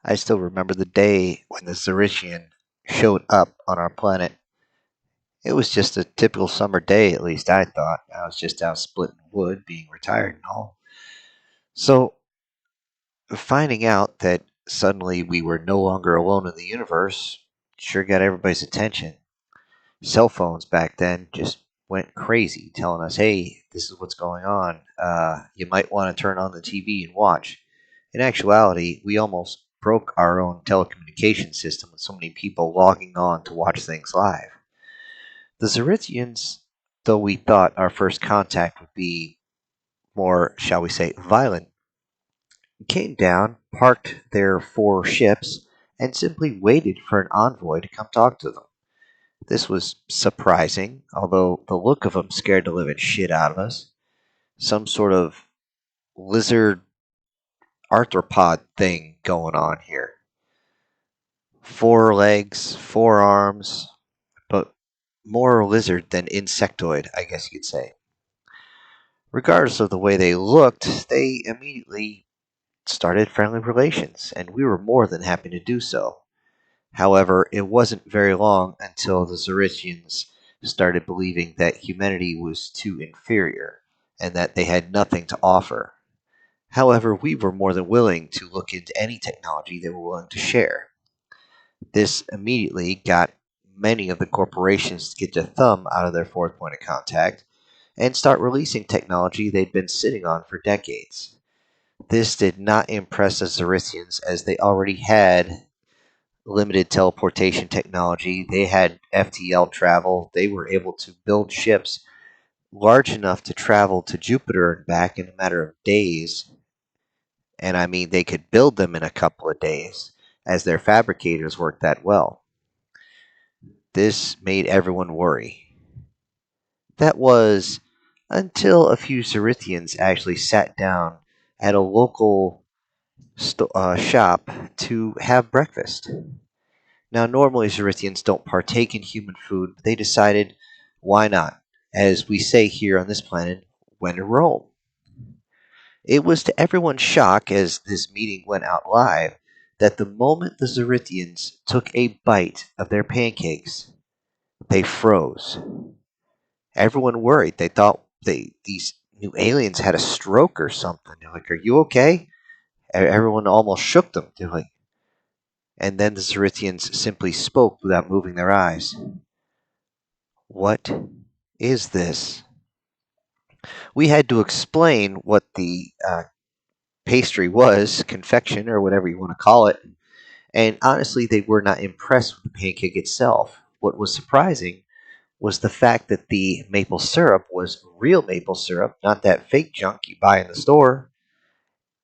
I still remember the day when the Zerichian showed up on our planet. It was just a typical summer day, at least I thought. I was just out splitting wood, being retired and all. So, finding out that suddenly we were no longer alone in the universe sure got everybody's attention. Cell phones back then just went crazy, telling us, hey, this is what's going on. You might want to turn on the TV and watch. In actuality, we almost broke our own telecommunication system with so many people logging on to watch things live. The Zerithians, though we thought our first contact would be more, shall we say, violent, came down, parked their four ships, and simply waited for an envoy to come talk to them. This was surprising, although the look of them scared the living shit out of us. Some sort of lizard arthropod thing going on here. Four legs, four arms, but more lizard than insectoid, I guess you could say. Regardless of the way they looked, they immediately started friendly relations, and we were more than happy to do so. However, it wasn't very long until the Zerichians started believing that humanity was too inferior and that they had nothing to offer. However, we were more than willing to look into any technology they were willing to share. This immediately got many of the corporations to get their thumb out of their fourth point of contact and start releasing technology they'd been sitting on for decades. This did not impress the Zerithians as they already had limited teleportation technology. They had FTL travel. They were able to build ships large enough to travel to Jupiter and back in a matter of days. And I mean, they could build them in a couple of days, as their fabricators worked that well. This made everyone worry. That was until a few Zerithians actually sat down at a local shop to have breakfast. Now, normally Zerithians don't partake in human food, but they decided, why not? As we say here on this planet, when in Rome. It was to everyone's shock as this meeting went out live that the moment the Zerithians took a bite of their pancakes, they froze. Everyone worried. They thought these new aliens had a stroke or something. They're like, "Are you okay?" Everyone almost shook them. They're like, and then the Zerithians simply spoke without moving their eyes. What is this? We had to explain what the pastry was, confection, or whatever you want to call it. And honestly, they were not impressed with the pancake itself. What was surprising was the fact that the maple syrup was real maple syrup, not that fake junk you buy in the store,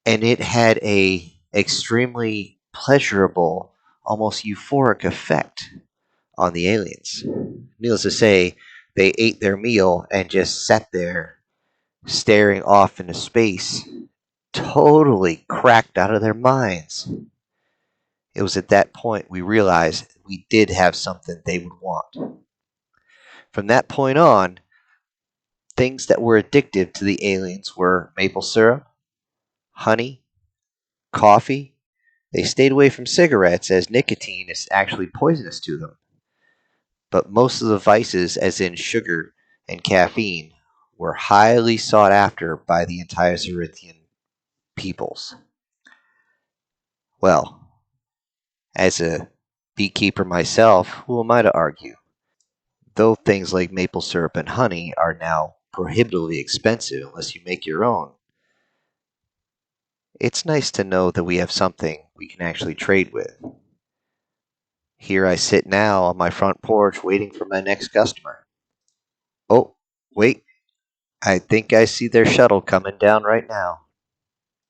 and it had a extremely pleasurable, almost euphoric effect on the aliens. Needless to say, they ate their meal and just sat there staring off into space, totally cracked out of their minds. It was at that point we realized we did have something they would want. From that point on, things that were addictive to the aliens were maple syrup, honey, coffee. They stayed away from cigarettes as nicotine is actually poisonous to them. But most of the vices, as in sugar and caffeine, were highly sought after by the entire Zerithian peoples. Well, as a beekeeper myself, who am I to argue? Though things like maple syrup and honey are now prohibitively expensive unless you make your own, it's nice to know that we have something we can actually trade with. Here I sit now on my front porch waiting for my next customer. Oh, wait, I think I see their shuttle coming down right now.